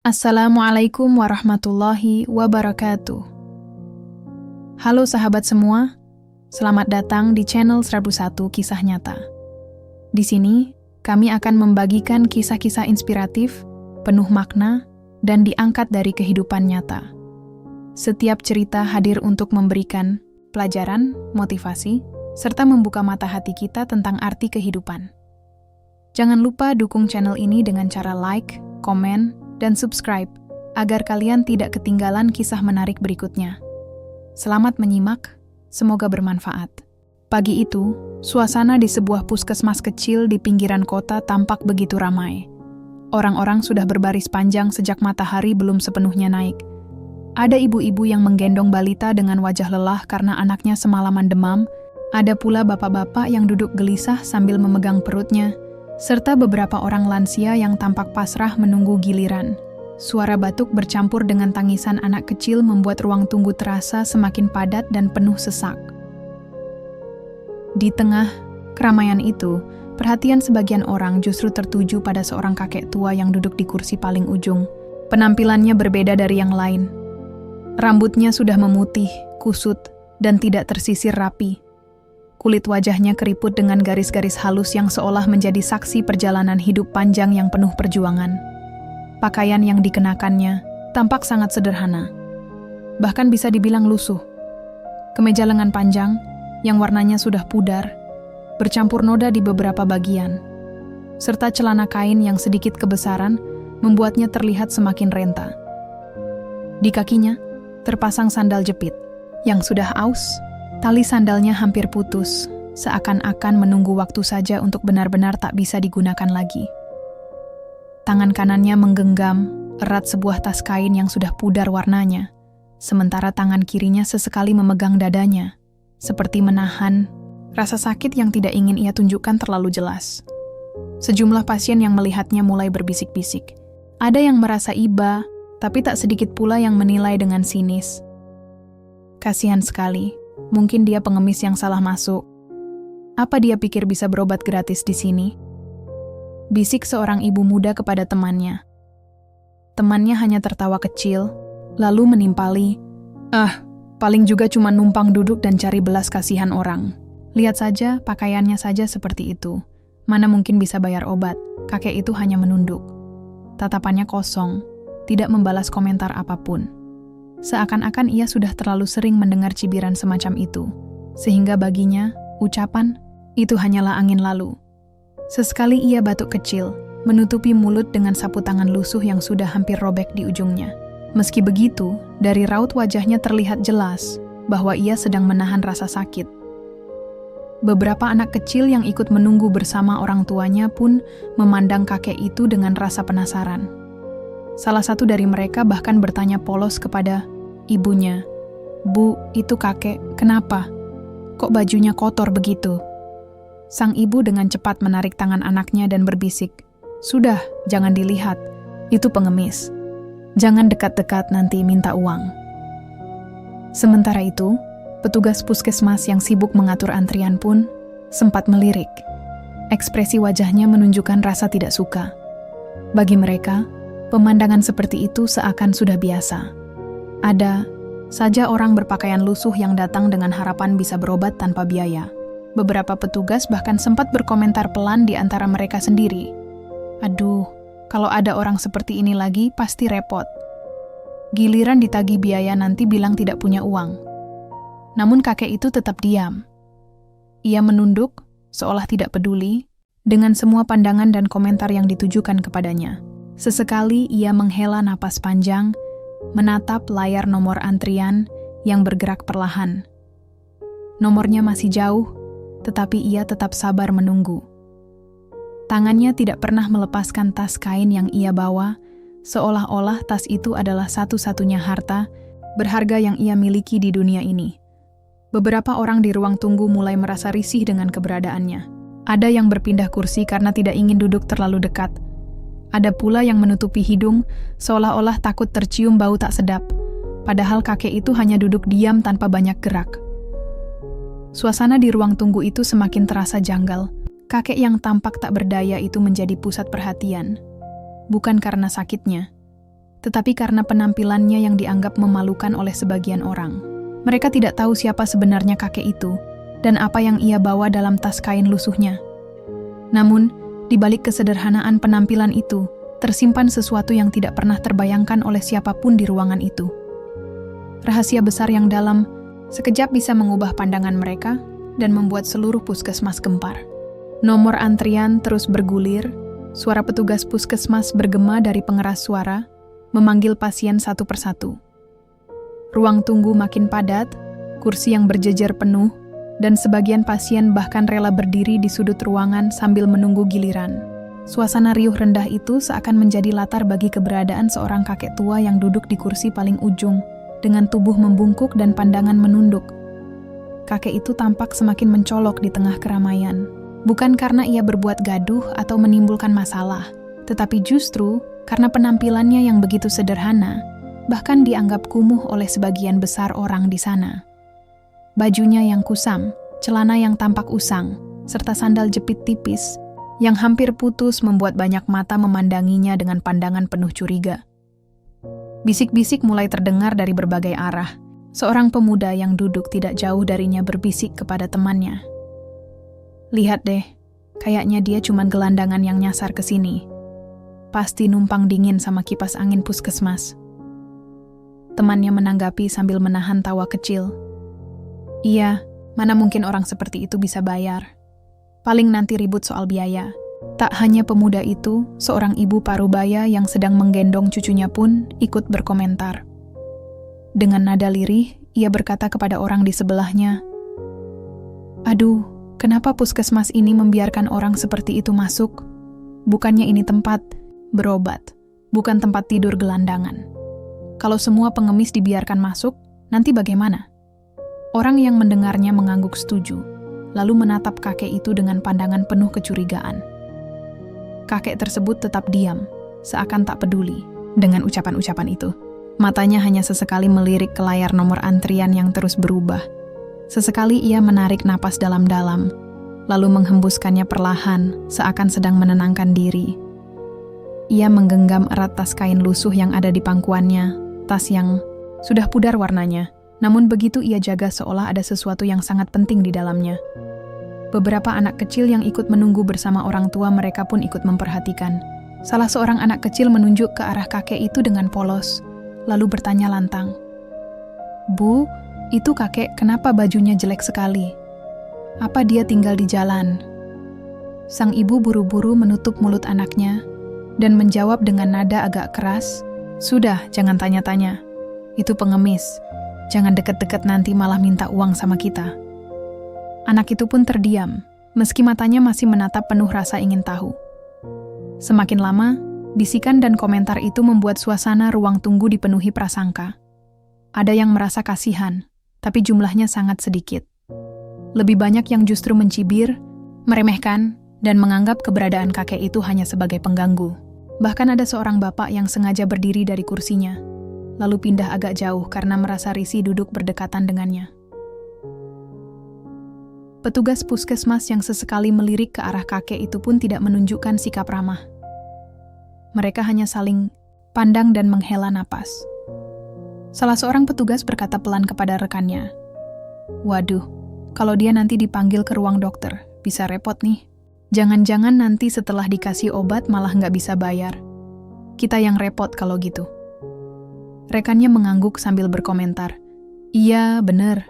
Assalamualaikum warahmatullahi wabarakatuh. Halo sahabat semua, selamat datang di channel 101 Kisah Nyata. Di sini, kami akan membagikan kisah-kisah inspiratif, penuh makna, dan diangkat dari kehidupan nyata. Setiap cerita hadir untuk memberikan pelajaran, motivasi, serta membuka mata hati kita tentang arti kehidupan. Jangan lupa dukung channel ini dengan cara like, komen, dan subscribe, agar kalian tidak ketinggalan kisah menarik berikutnya. Selamat menyimak, semoga bermanfaat. Pagi itu, suasana di sebuah puskesmas kecil di pinggiran kota tampak begitu ramai. Orang-orang sudah berbaris panjang sejak matahari belum sepenuhnya naik. Ada ibu-ibu yang menggendong balita dengan wajah lelah karena anaknya semalaman demam, ada pula bapak-bapak yang duduk gelisah sambil memegang perutnya, serta beberapa orang lansia yang tampak pasrah menunggu giliran. Suara batuk bercampur dengan tangisan anak kecil membuat ruang tunggu terasa semakin padat dan penuh sesak. Di tengah keramaian itu, perhatian sebagian orang justru tertuju pada seorang kakek tua yang duduk di kursi paling ujung. Penampilannya berbeda dari yang lain. Rambutnya sudah memutih, kusut, dan tidak tersisir rapi. Kulit wajahnya keriput dengan garis-garis halus yang seolah menjadi saksi perjalanan hidup panjang yang penuh perjuangan. Pakaian yang dikenakannya tampak sangat sederhana, bahkan bisa dibilang lusuh. Kemeja lengan panjang yang warnanya sudah pudar, bercampur noda di beberapa bagian, serta celana kain yang sedikit kebesaran membuatnya terlihat semakin renta. Di kakinya terpasang sandal jepit yang sudah aus. Tali sandalnya hampir putus, seakan-akan menunggu waktu saja untuk benar-benar tak bisa digunakan lagi. Tangan kanannya menggenggam erat sebuah tas kain yang sudah pudar warnanya, sementara tangan kirinya sesekali memegang dadanya, seperti menahan rasa sakit yang tidak ingin ia tunjukkan terlalu jelas. Sejumlah pasien yang melihatnya mulai berbisik-bisik. Ada yang merasa iba, tapi tak sedikit pula yang menilai dengan sinis. Kasihan sekali. Mungkin dia pengemis yang salah masuk. Apa dia pikir bisa berobat gratis di sini? Bisik seorang ibu muda kepada temannya. Temannya hanya tertawa kecil, lalu menimpali, paling juga cuma numpang duduk dan cari belas kasihan orang. Lihat saja, pakaiannya saja seperti itu. Mana mungkin bisa bayar obat? Kakek itu hanya menunduk. Tatapannya kosong, tidak membalas komentar apapun. Seakan-akan ia sudah terlalu sering mendengar cibiran semacam itu, sehingga baginya, ucapan, itu hanyalah angin lalu. Sesekali ia batuk kecil, menutupi mulut dengan sapu tangan lusuh yang sudah hampir robek di ujungnya. Meski begitu, dari raut wajahnya terlihat jelas bahwa ia sedang menahan rasa sakit. Beberapa anak kecil yang ikut menunggu bersama orang tuanya pun memandang kakek itu dengan rasa penasaran. Salah satu dari mereka bahkan bertanya polos kepada ibunya, "Bu, itu kakek, kenapa? Kok bajunya kotor begitu?" Sang ibu dengan cepat menarik tangan anaknya dan berbisik, "Sudah, jangan dilihat, itu pengemis. Jangan dekat-dekat nanti minta uang." Sementara itu, petugas puskesmas yang sibuk mengatur antrian pun sempat melirik. Ekspresi wajahnya menunjukkan rasa tidak suka. Bagi mereka, pemandangan seperti itu seakan sudah biasa. Ada saja orang berpakaian lusuh yang datang dengan harapan bisa berobat tanpa biaya. Beberapa petugas bahkan sempat berkomentar pelan di antara mereka sendiri. "Aduh, kalau ada orang seperti ini lagi pasti repot. Giliran ditagih biaya nanti bilang tidak punya uang." Namun kakek itu tetap diam. Ia menunduk, seolah tidak peduli, dengan semua pandangan dan komentar yang ditujukan kepadanya. Sesekali ia menghela napas panjang, menatap layar nomor antrian yang bergerak perlahan. Nomornya masih jauh, tetapi ia tetap sabar menunggu. Tangannya tidak pernah melepaskan tas kain yang ia bawa, seolah-olah tas itu adalah satu-satunya harta berharga yang ia miliki di dunia ini. Beberapa orang di ruang tunggu mulai merasa risih dengan keberadaannya. Ada yang berpindah kursi karena tidak ingin duduk terlalu dekat. Ada pula yang menutupi hidung, seolah-olah takut tercium bau tak sedap. Padahal kakek itu hanya duduk diam tanpa banyak gerak. Suasana di ruang tunggu itu semakin terasa janggal. Kakek yang tampak tak berdaya itu menjadi pusat perhatian. Bukan karena sakitnya, tetapi karena penampilannya yang dianggap memalukan oleh sebagian orang. Mereka tidak tahu siapa sebenarnya kakek itu dan apa yang ia bawa dalam tas kain lusuhnya. Namun, di balik kesederhanaan penampilan itu, tersimpan sesuatu yang tidak pernah terbayangkan oleh siapapun di ruangan itu. Rahasia besar yang dalam sekejap bisa mengubah pandangan mereka dan membuat seluruh puskesmas gempar. Nomor antrian terus bergulir, suara petugas puskesmas bergema dari pengeras suara, memanggil pasien satu persatu. Ruang tunggu makin padat, kursi yang berjejer penuh, dan sebagian pasien bahkan rela berdiri di sudut ruangan sambil menunggu giliran. Suasana riuh rendah itu seakan menjadi latar bagi keberadaan seorang kakek tua yang duduk di kursi paling ujung, dengan tubuh membungkuk dan pandangan menunduk. Kakek itu tampak semakin mencolok di tengah keramaian. Bukan karena ia berbuat gaduh atau menimbulkan masalah, tetapi justru karena penampilannya yang begitu sederhana, bahkan dianggap kumuh oleh sebagian besar orang di sana. Bajunya yang kusam, celana yang tampak usang, serta sandal jepit tipis yang hampir putus membuat banyak mata memandanginya dengan pandangan penuh curiga. Bisik-bisik mulai terdengar dari berbagai arah. Seorang pemuda yang duduk tidak jauh darinya berbisik kepada temannya. "Lihat deh, kayaknya dia cuma gelandangan yang nyasar ke sini. Pasti numpang dingin sama kipas angin puskesmas." Temannya menanggapi sambil menahan tawa kecil. "Iya, mana mungkin orang seperti itu bisa bayar. Paling nanti ribut soal biaya." Tak hanya pemuda itu, seorang ibu parubaya yang sedang menggendong cucunya pun ikut berkomentar. Dengan nada lirih, ia berkata kepada orang di sebelahnya, "Aduh, kenapa puskesmas ini membiarkan orang seperti itu masuk? Bukannya ini tempat berobat, bukan tempat tidur gelandangan. Kalau semua pengemis dibiarkan masuk, nanti bagaimana?" Orang yang mendengarnya mengangguk setuju, lalu menatap kakek itu dengan pandangan penuh kecurigaan. Kakek tersebut tetap diam, seakan tak peduli dengan ucapan-ucapan itu. Matanya hanya sesekali melirik ke layar nomor antrian yang terus berubah. Sesekali ia menarik napas dalam-dalam, lalu menghembuskannya perlahan, seakan sedang menenangkan diri. Ia menggenggam erat tas kain lusuh yang ada di pangkuannya, tas yang sudah pudar warnanya, namun begitu ia jaga seolah ada sesuatu yang sangat penting di dalamnya. Beberapa anak kecil yang ikut menunggu bersama orang tua mereka pun ikut memperhatikan. Salah seorang anak kecil menunjuk ke arah kakek itu dengan polos, lalu bertanya lantang, "Bu, itu kakek kenapa bajunya jelek sekali? Apa dia tinggal di jalan?" Sang ibu buru-buru menutup mulut anaknya dan menjawab dengan nada agak keras, "Sudah, jangan tanya-tanya. Itu pengemis. Jangan deket-deket nanti malah minta uang sama kita." Anak itu pun terdiam, meski matanya masih menatap penuh rasa ingin tahu. Semakin lama, bisikan dan komentar itu membuat suasana ruang tunggu dipenuhi prasangka. Ada yang merasa kasihan, tapi jumlahnya sangat sedikit. Lebih banyak yang justru mencibir, meremehkan, dan menganggap keberadaan kakek itu hanya sebagai pengganggu. Bahkan ada seorang bapak yang sengaja berdiri dari kursinya, lalu pindah agak jauh karena merasa risih duduk berdekatan dengannya. Petugas puskesmas yang sesekali melirik ke arah kakek itu pun tidak menunjukkan sikap ramah. Mereka hanya saling pandang dan menghela napas. Salah seorang petugas berkata pelan kepada rekannya, "Waduh, kalau dia nanti dipanggil ke ruang dokter, bisa repot nih. Jangan-jangan nanti setelah dikasih obat malah nggak bisa bayar. Kita yang repot kalau gitu." Rekannya mengangguk sambil berkomentar, "Iya, bener.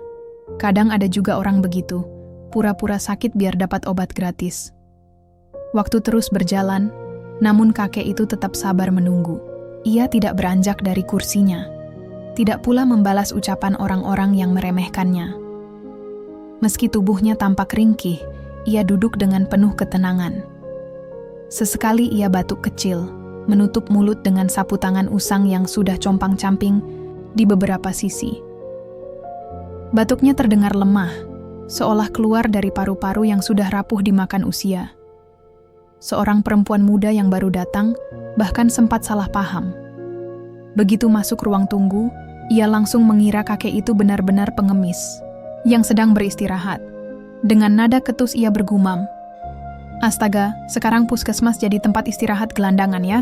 Kadang ada juga orang begitu, pura-pura sakit biar dapat obat gratis." Waktu terus berjalan, namun kakek itu tetap sabar menunggu. Ia tidak beranjak dari kursinya, tidak pula membalas ucapan orang-orang yang meremehkannya. Meski tubuhnya tampak ringkih, ia duduk dengan penuh ketenangan. Sesekali ia batuk kecil, menutup mulut dengan sapu tangan usang yang sudah compang-camping di beberapa sisi. Batuknya terdengar lemah, seolah keluar dari paru-paru yang sudah rapuh dimakan usia. Seorang perempuan muda yang baru datang bahkan sempat salah paham. Begitu masuk ruang tunggu, ia langsung mengira kakek itu benar-benar pengemis yang sedang beristirahat. Dengan nada ketus ia bergumam, "Astaga, sekarang puskesmas jadi tempat istirahat gelandangan ya?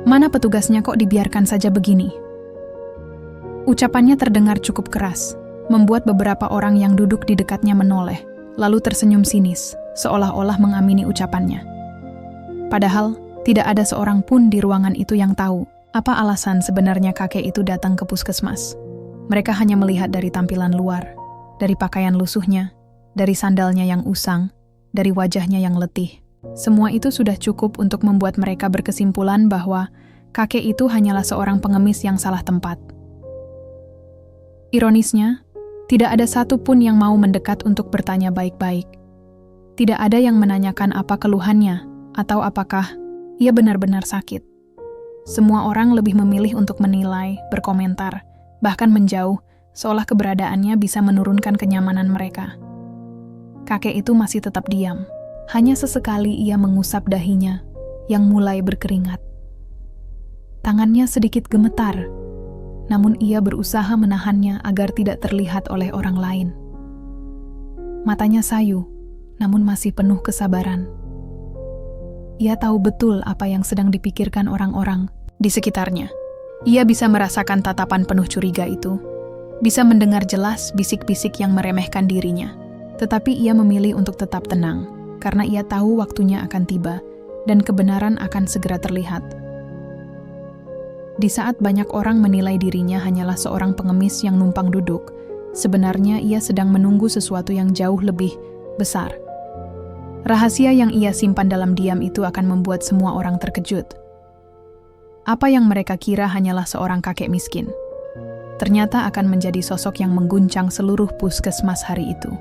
Mana petugasnya kok dibiarkan saja begini? Ucapannya terdengar cukup keras, membuat beberapa orang yang duduk di dekatnya menoleh, lalu tersenyum sinis, seolah-olah mengamini ucapannya. Padahal, tidak ada seorang pun di ruangan itu yang tahu apa alasan sebenarnya kakek itu datang ke puskesmas. Mereka hanya melihat dari tampilan luar, dari pakaian lusuhnya, dari sandalnya yang usang, dari wajahnya yang letih. Semua itu sudah cukup untuk membuat mereka berkesimpulan bahwa kakek itu hanyalah seorang pengemis yang salah tempat. Ironisnya, tidak ada satu pun yang mau mendekat untuk bertanya baik-baik. Tidak ada yang menanyakan apa keluhannya, atau apakah ia benar-benar sakit. Semua orang lebih memilih untuk menilai, berkomentar, bahkan menjauh, seolah keberadaannya bisa menurunkan kenyamanan mereka. Kakek itu masih tetap diam. Hanya sesekali ia mengusap dahinya, yang mulai berkeringat. Tangannya sedikit gemetar, namun ia berusaha menahannya agar tidak terlihat oleh orang lain. Matanya sayu, namun masih penuh kesabaran. Ia tahu betul apa yang sedang dipikirkan orang-orang di sekitarnya. Ia bisa merasakan tatapan penuh curiga itu, bisa mendengar jelas bisik-bisik yang meremehkan dirinya. Tetapi ia memilih untuk tetap tenang, karena ia tahu waktunya akan tiba dan kebenaran akan segera terlihat. Di saat banyak orang menilai dirinya hanyalah seorang pengemis yang numpang duduk, sebenarnya ia sedang menunggu sesuatu yang jauh lebih besar. Rahasia yang ia simpan dalam diam itu akan membuat semua orang terkejut. Apa yang mereka kira hanyalah seorang kakek miskin, ternyata akan menjadi sosok yang mengguncang seluruh puskesmas hari itu.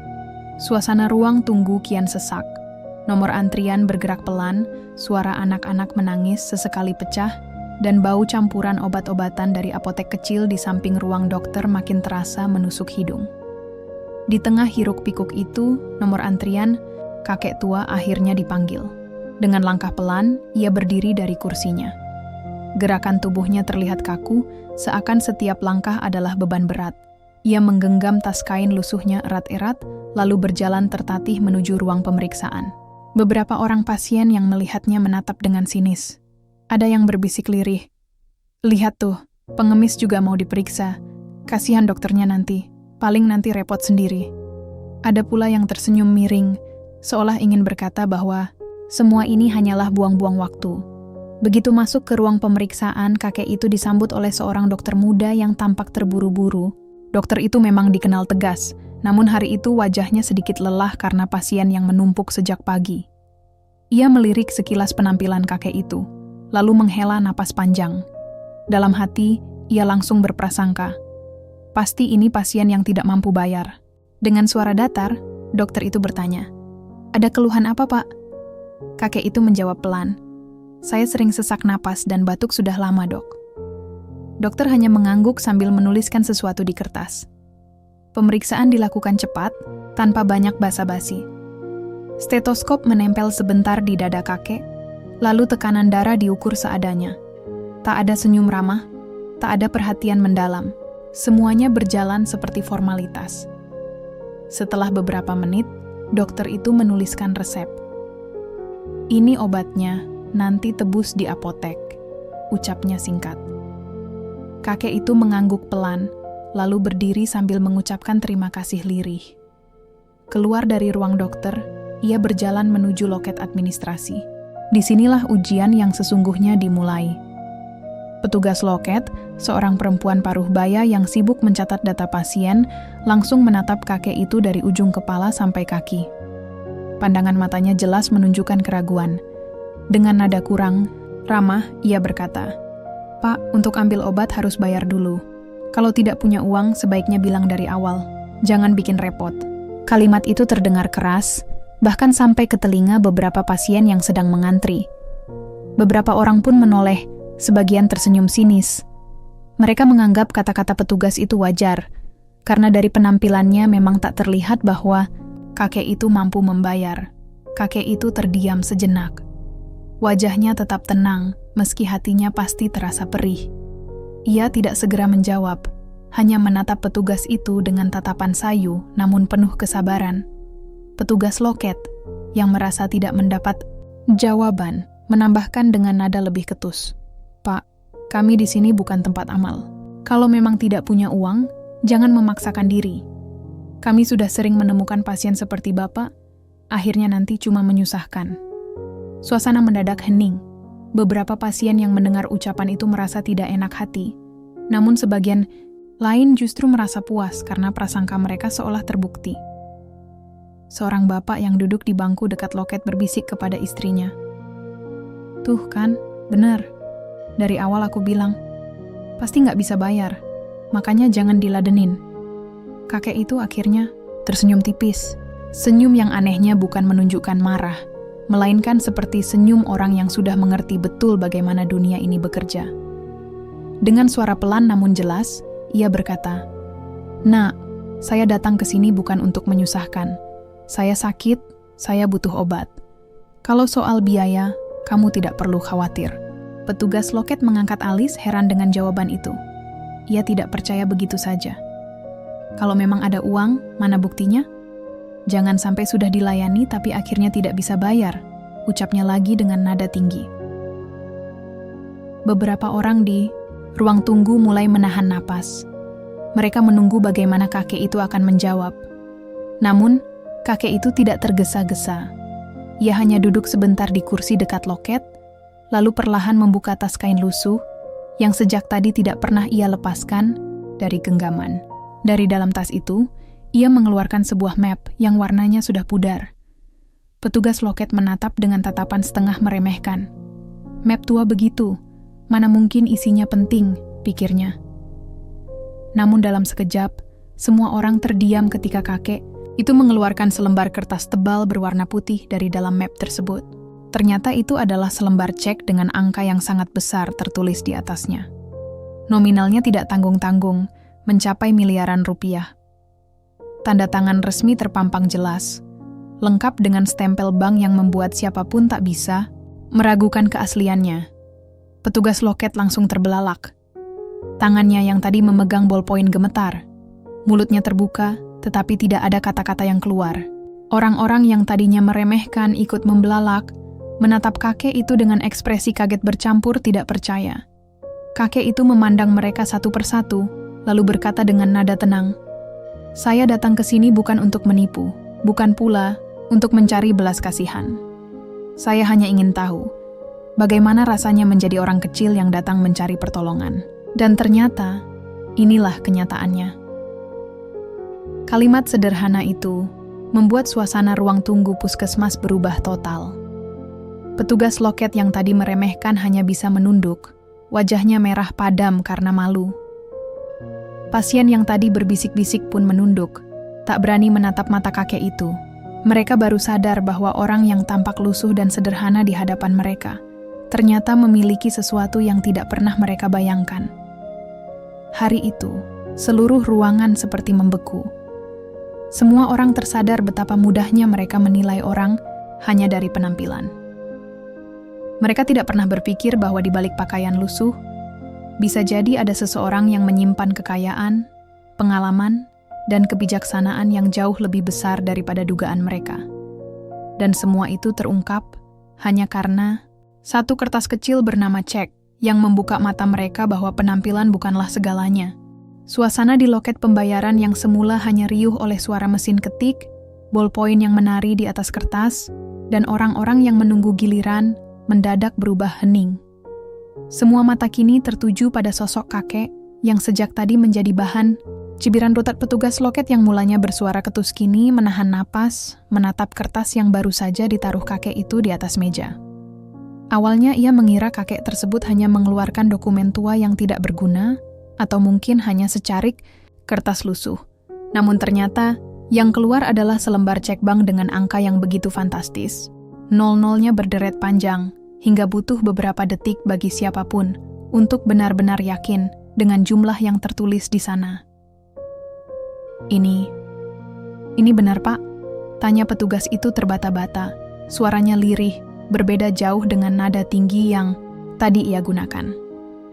Suasana ruang tunggu kian sesak. Nomor antrian bergerak pelan, suara anak-anak menangis sesekali pecah, dan bau campuran obat-obatan dari apotek kecil di samping ruang dokter makin terasa menusuk hidung. Di tengah hiruk-pikuk itu, nomor antrian, kakek tua akhirnya dipanggil. Dengan langkah pelan, ia berdiri dari kursinya. Gerakan tubuhnya terlihat kaku, seakan setiap langkah adalah beban berat. Ia menggenggam tas kain lusuhnya erat-erat, lalu berjalan tertatih menuju ruang pemeriksaan. Beberapa orang pasien yang melihatnya menatap dengan sinis. Ada yang berbisik lirih. "Lihat tuh, pengemis juga mau diperiksa. Kasihan dokternya nanti, paling nanti repot sendiri." Ada pula yang tersenyum miring, seolah ingin berkata bahwa semua ini hanyalah buang-buang waktu. Begitu masuk ke ruang pemeriksaan, kakek itu disambut oleh seorang dokter muda yang tampak terburu-buru. Dokter itu memang dikenal tegas, namun hari itu wajahnya sedikit lelah karena pasien yang menumpuk sejak pagi. Ia melirik sekilas penampilan kakek itu, lalu menghela napas panjang. Dalam hati, ia langsung berprasangka, pasti ini pasien yang tidak mampu bayar. Dengan suara datar, dokter itu bertanya, "Ada keluhan apa, Pak?" Kakek itu menjawab pelan, "Saya sering sesak napas dan batuk sudah lama, Dok." Dokter hanya mengangguk sambil menuliskan sesuatu di kertas. Pemeriksaan dilakukan cepat, tanpa banyak basa-basi. Stetoskop menempel sebentar di dada kakek, lalu tekanan darah diukur seadanya. Tak ada senyum ramah, tak ada perhatian mendalam. Semuanya berjalan seperti formalitas. Setelah beberapa menit, dokter itu menuliskan resep. "Ini obatnya, nanti tebus di apotek," ucapnya singkat. Kakek itu mengangguk pelan, lalu berdiri sambil mengucapkan terima kasih lirih. Keluar dari ruang dokter, ia berjalan menuju loket administrasi. Disinilah ujian yang sesungguhnya dimulai. Petugas loket, seorang perempuan paruh baya yang sibuk mencatat data pasien, langsung menatap kakek itu dari ujung kepala sampai kaki. Pandangan matanya jelas menunjukkan keraguan. Dengan nada kurang ramah, ia berkata, "Pak, untuk ambil obat harus bayar dulu. Kalau tidak punya uang, sebaiknya bilang dari awal. Jangan bikin repot." Kalimat itu terdengar keras, bahkan sampai ke telinga beberapa pasien yang sedang mengantri. Beberapa orang pun menoleh, sebagian tersenyum sinis. Mereka menganggap kata-kata petugas itu wajar, karena dari penampilannya memang tak terlihat bahwa kakek itu mampu membayar. Kakek itu terdiam sejenak. Wajahnya tetap tenang, meski hatinya pasti terasa perih. Ia tidak segera menjawab, hanya menatap petugas itu dengan tatapan sayu namun penuh kesabaran. Petugas loket, yang merasa tidak mendapat jawaban, menambahkan dengan nada lebih ketus, "Pak, kami di sini bukan tempat amal. Kalau memang tidak punya uang, jangan memaksakan diri. Kami sudah sering menemukan pasien seperti Bapak, akhirnya nanti cuma menyusahkan. Suasana mendadak hening. Beberapa pasien yang mendengar ucapan itu merasa tidak enak hati. Namun sebagian lain justru merasa puas karena prasangka mereka seolah terbukti. Seorang bapak yang duduk di bangku dekat loket berbisik kepada istrinya. Tuh kan, benar. Dari awal aku bilang, pasti nggak bisa bayar, makanya jangan diladenin. Kakek itu akhirnya tersenyum tipis. Senyum yang anehnya bukan menunjukkan marah, melainkan seperti senyum orang yang sudah mengerti betul bagaimana dunia ini bekerja. Dengan suara pelan namun jelas, ia berkata, "Nak, saya datang ke sini bukan untuk menyusahkan. Saya sakit, saya butuh obat. Kalau soal biaya, kamu tidak perlu khawatir." Petugas loket mengangkat alis heran dengan jawaban itu. Ia tidak percaya begitu saja. Kalau memang ada uang, mana buktinya? Jangan sampai sudah dilayani tapi akhirnya tidak bisa bayar, ucapnya lagi dengan nada tinggi. Beberapa orang di ruang tunggu mulai menahan napas. Mereka menunggu bagaimana kakek itu akan menjawab. Namun, kakek itu tidak tergesa-gesa. Ia hanya duduk sebentar di kursi dekat loket, lalu perlahan membuka tas kain lusuh yang sejak tadi tidak pernah ia lepaskan dari genggaman. Dari dalam tas itu, ia mengeluarkan sebuah map yang warnanya sudah pudar. Petugas loket menatap dengan tatapan setengah meremehkan. Map tua begitu, mana mungkin isinya penting, pikirnya. Namun dalam sekejap, semua orang terdiam ketika kakek itu mengeluarkan selembar kertas tebal berwarna putih dari dalam map tersebut. Ternyata itu adalah selembar cek dengan angka yang sangat besar tertulis di atasnya. Nominalnya tidak tanggung-tanggung, mencapai miliaran rupiah. Tanda tangan resmi terpampang jelas, lengkap dengan stempel bank yang membuat siapapun tak bisa meragukan keasliannya. Petugas loket langsung terbelalak. Tangannya yang tadi memegang ballpoint gemetar. Mulutnya terbuka, tetapi tidak ada kata-kata yang keluar. Orang-orang yang tadinya meremehkan ikut membelalak, menatap kakek itu dengan ekspresi kaget bercampur tidak percaya. Kakek itu memandang mereka satu persatu, lalu berkata dengan nada tenang, "Saya datang ke sini bukan untuk menipu, bukan pula untuk mencari belas kasihan. Saya hanya ingin tahu, bagaimana rasanya menjadi orang kecil yang datang mencari pertolongan. Dan ternyata, inilah kenyataannya." Kalimat sederhana itu membuat suasana ruang tunggu puskesmas berubah total. Petugas loket yang tadi meremehkan hanya bisa menunduk, wajahnya merah padam karena malu. Pasien yang tadi berbisik-bisik pun menunduk, tak berani menatap mata kakek itu. Mereka baru sadar bahwa orang yang tampak lusuh dan sederhana di hadapan mereka ternyata memiliki sesuatu yang tidak pernah mereka bayangkan. Hari itu, seluruh ruangan seperti membeku. Semua orang tersadar betapa mudahnya mereka menilai orang hanya dari penampilan. Mereka tidak pernah berpikir bahwa di balik pakaian lusuh, bisa jadi ada seseorang yang menyimpan kekayaan, pengalaman, dan kebijaksanaan yang jauh lebih besar daripada dugaan mereka. Dan semua itu terungkap hanya karena satu kertas kecil bernama cek yang membuka mata mereka bahwa penampilan bukanlah segalanya. Suasana di loket pembayaran yang semula hanya riuh oleh suara mesin ketik, ballpoint yang menari di atas kertas, dan orang-orang yang menunggu giliran mendadak berubah hening. Semua mata kini tertuju pada sosok kakek yang sejak tadi menjadi bahan cibiran rutat petugas loket yang mulanya bersuara ketus kini menahan napas, menatap kertas yang baru saja ditaruh kakek itu di atas meja. Awalnya ia mengira kakek tersebut hanya mengeluarkan dokumen tua yang tidak berguna, atau mungkin hanya secarik kertas lusuh. Namun ternyata yang keluar adalah selembar cek bank dengan angka yang begitu fantastis. Nol-nolnya berderet panjang, hingga butuh beberapa detik bagi siapapun untuk benar-benar yakin dengan jumlah yang tertulis di sana. Ini benar, Pak? Tanya petugas itu terbata-bata. Suaranya lirih, berbeda jauh dengan nada tinggi yang tadi ia gunakan.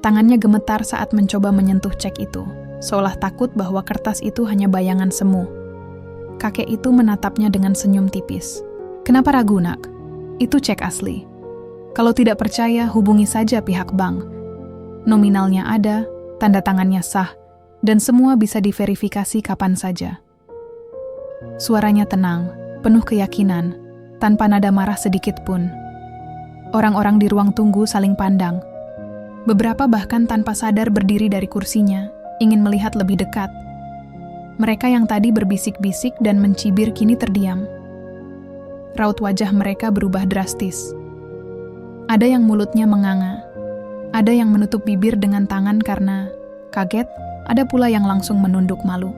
Tangannya gemetar saat mencoba menyentuh cek itu, seolah takut bahwa kertas itu hanya bayangan semu. Kakek itu menatapnya dengan senyum tipis. "Kenapa ragu, Nak? Itu cek asli. Kalau tidak percaya, hubungi saja pihak bank. Nominalnya ada, tanda tangannya sah, dan semua bisa diverifikasi kapan saja. Suaranya tenang, penuh keyakinan, tanpa nada marah sedikit pun. Orang-orang di ruang tunggu saling pandang. Beberapa bahkan tanpa sadar berdiri dari kursinya, ingin melihat lebih dekat. Mereka yang tadi berbisik-bisik dan mencibir kini terdiam. Raut wajah mereka berubah drastis. Ada yang mulutnya menganga, ada yang menutup bibir dengan tangan karena kaget, ada pula yang langsung menunduk malu.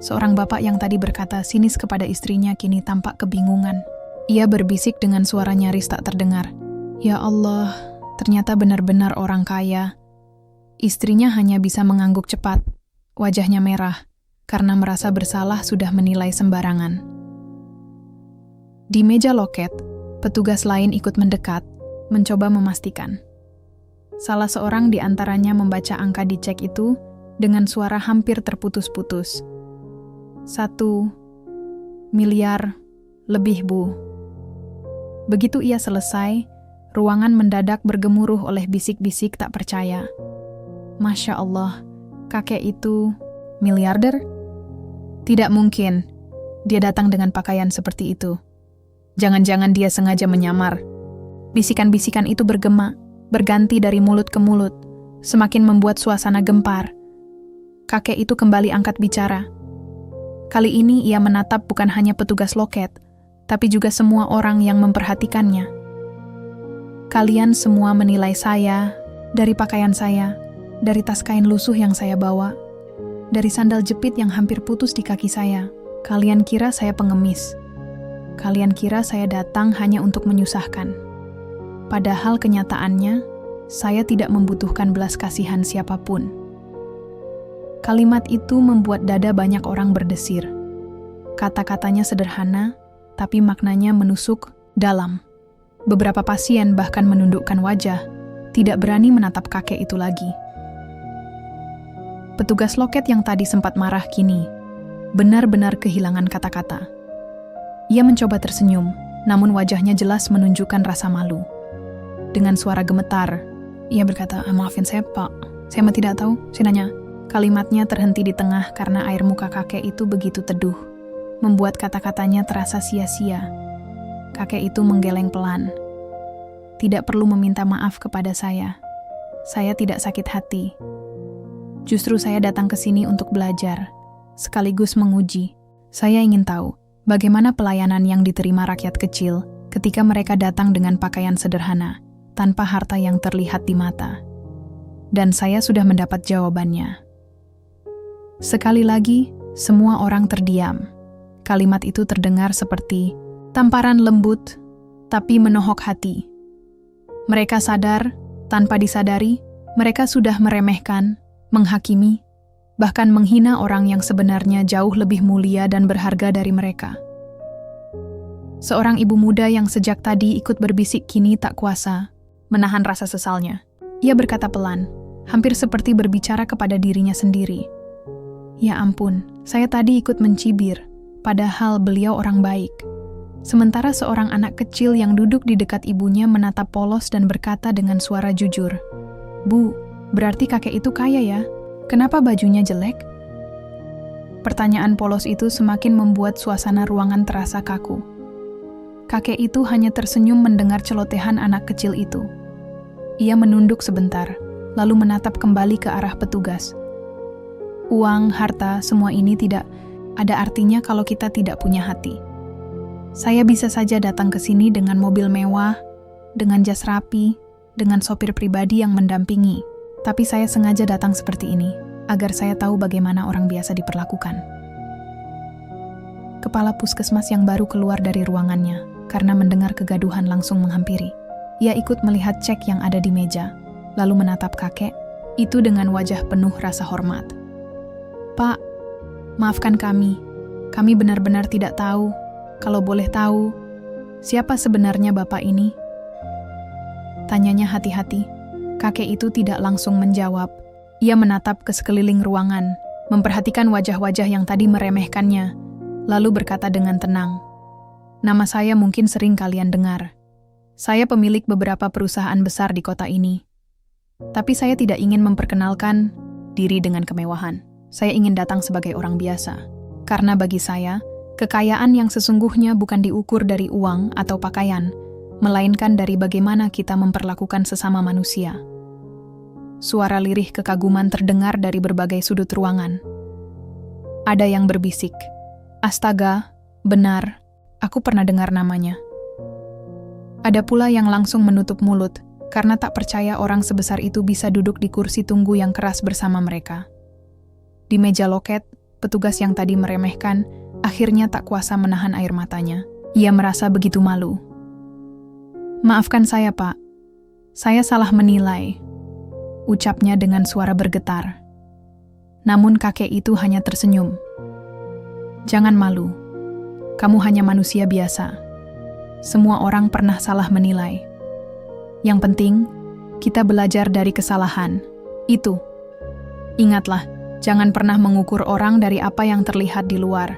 Seorang bapak yang tadi berkata sinis kepada istrinya kini tampak kebingungan. Ia berbisik dengan suara nyaris tak terdengar. Ya Allah, ternyata benar-benar orang kaya. Istrinya hanya bisa mengangguk cepat, wajahnya merah, karena merasa bersalah sudah menilai sembarangan. Di meja loket, petugas lain ikut mendekat, mencoba memastikan. Salah seorang di antaranya membaca angka di cek itu dengan suara hampir terputus-putus. 1 miliar lebih, Bu. Begitu ia selesai, ruangan mendadak bergemuruh oleh bisik-bisik tak percaya. Masya Allah, kakek itu miliarder? Tidak mungkin, dia datang dengan pakaian seperti itu. Jangan-jangan dia sengaja menyamar. Bisikan-bisikan itu bergema, berganti dari mulut ke mulut, semakin membuat suasana gempar. Kakek itu kembali angkat bicara. Kali ini ia menatap bukan hanya petugas loket, tapi juga semua orang yang memperhatikannya. Kalian semua menilai saya, dari pakaian saya, dari tas kain lusuh yang saya bawa, dari sandal jepit yang hampir putus di kaki saya. Kalian kira saya pengemis. Kalian kira saya datang hanya untuk menyusahkan. Padahal kenyataannya, saya tidak membutuhkan belas kasihan siapapun. Kalimat itu membuat dada banyak orang berdesir. Kata-katanya sederhana, tapi maknanya menusuk dalam. Beberapa pasien bahkan menundukkan wajah, tidak berani menatap kakek itu lagi. Petugas loket yang tadi sempat marah kini benar-benar kehilangan kata-kata. Ia mencoba tersenyum, namun wajahnya jelas menunjukkan rasa malu. Dengan suara gemetar, ia berkata, "Maafin saya, Pak. Saya mah tidak tahu." Saya nanya. Kalimatnya terhenti di tengah karena air muka kakek itu begitu teduh, membuat kata-katanya terasa sia-sia. Kakek itu menggeleng pelan. Tidak perlu meminta maaf kepada saya. Saya tidak sakit hati. Justru saya datang ke sini untuk belajar, sekaligus menguji. Saya ingin tahu bagaimana pelayanan yang diterima rakyat kecil ketika mereka datang dengan pakaian sederhana, tanpa harta yang terlihat di mata. Dan saya sudah mendapat jawabannya. Sekali lagi, semua orang terdiam. Kalimat itu terdengar seperti tamparan lembut, tapi menohok hati. Mereka sadar, tanpa disadari, mereka sudah meremehkan, menghakimi, bahkan menghina orang yang sebenarnya jauh lebih mulia dan berharga dari mereka. Seorang ibu muda yang sejak tadi ikut berbisik kini tak kuasa menahan rasa sesalnya. Ia berkata pelan, hampir seperti berbicara kepada dirinya sendiri. Ya ampun, saya tadi ikut mencibir, padahal beliau orang baik. Sementara seorang anak kecil yang duduk di dekat ibunya menatap polos dan berkata dengan suara jujur, "Bu, berarti kakek itu kaya ya? Kenapa bajunya jelek?" Pertanyaan polos itu semakin membuat suasana ruangan terasa kaku. Kakek itu hanya tersenyum mendengar celotehan anak kecil itu. Ia menunduk sebentar, lalu menatap kembali ke arah petugas. Uang, harta, semua ini tidak ada artinya kalau kita tidak punya hati. Saya bisa saja datang ke sini dengan mobil mewah, dengan jas rapi, dengan sopir pribadi yang mendampingi. Tapi saya sengaja datang seperti ini, agar saya tahu bagaimana orang biasa diperlakukan. Kepala puskesmas yang baru keluar dari ruangannya, karena mendengar kegaduhan langsung menghampiri. Ia ikut melihat cek yang ada di meja, lalu menatap kakek, itu dengan wajah penuh rasa hormat. "Pak, maafkan kami benar-benar tidak tahu. Kalau boleh tahu, siapa sebenarnya Bapak ini?" Tanyanya hati-hati. Kakek itu tidak langsung menjawab. Ia menatap ke sekeliling ruangan, memperhatikan wajah-wajah yang tadi meremehkannya, lalu berkata dengan tenang, "Nama saya mungkin sering kalian dengar. Saya pemilik beberapa perusahaan besar di kota ini. Tapi saya tidak ingin memperkenalkan diri dengan kemewahan. Saya ingin datang sebagai orang biasa. Karena bagi saya, kekayaan yang sesungguhnya bukan diukur dari uang atau pakaian, melainkan dari bagaimana kita memperlakukan sesama manusia. Suara lirih kekaguman terdengar dari berbagai sudut ruangan. Ada yang berbisik, "Astaga, benar, aku pernah dengar namanya." Ada pula yang langsung menutup mulut, karena tak percaya orang sebesar itu bisa duduk di kursi tunggu yang keras bersama mereka. Di meja loket, petugas yang tadi meremehkan, akhirnya tak kuasa menahan air matanya. Ia merasa begitu malu. "Maafkan saya, Pak. Saya salah menilai," ucapnya dengan suara bergetar. Namun kakek itu hanya tersenyum. "Jangan malu. Kamu hanya manusia biasa. Semua orang pernah salah menilai. Yang penting, kita belajar dari kesalahan. Itu. Ingatlah, jangan pernah mengukur orang dari apa yang terlihat di luar.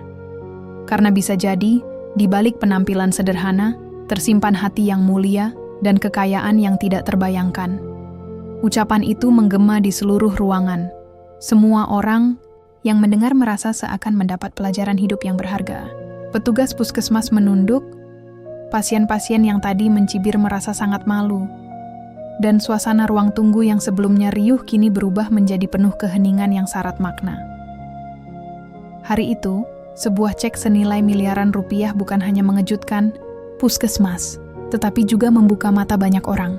Karena bisa jadi, di balik penampilan sederhana, tersimpan hati yang mulia dan kekayaan yang tidak terbayangkan." Ucapan itu menggema di seluruh ruangan. Semua orang yang mendengar merasa seakan mendapat pelajaran hidup yang berharga. Petugas puskesmas menunduk. Pasien-pasien yang tadi mencibir merasa sangat malu. Dan suasana ruang tunggu yang sebelumnya riuh kini berubah menjadi penuh keheningan yang syarat makna. Hari itu, sebuah cek senilai miliaran rupiah bukan hanya mengejutkan puskesmas, tetapi juga membuka mata banyak orang.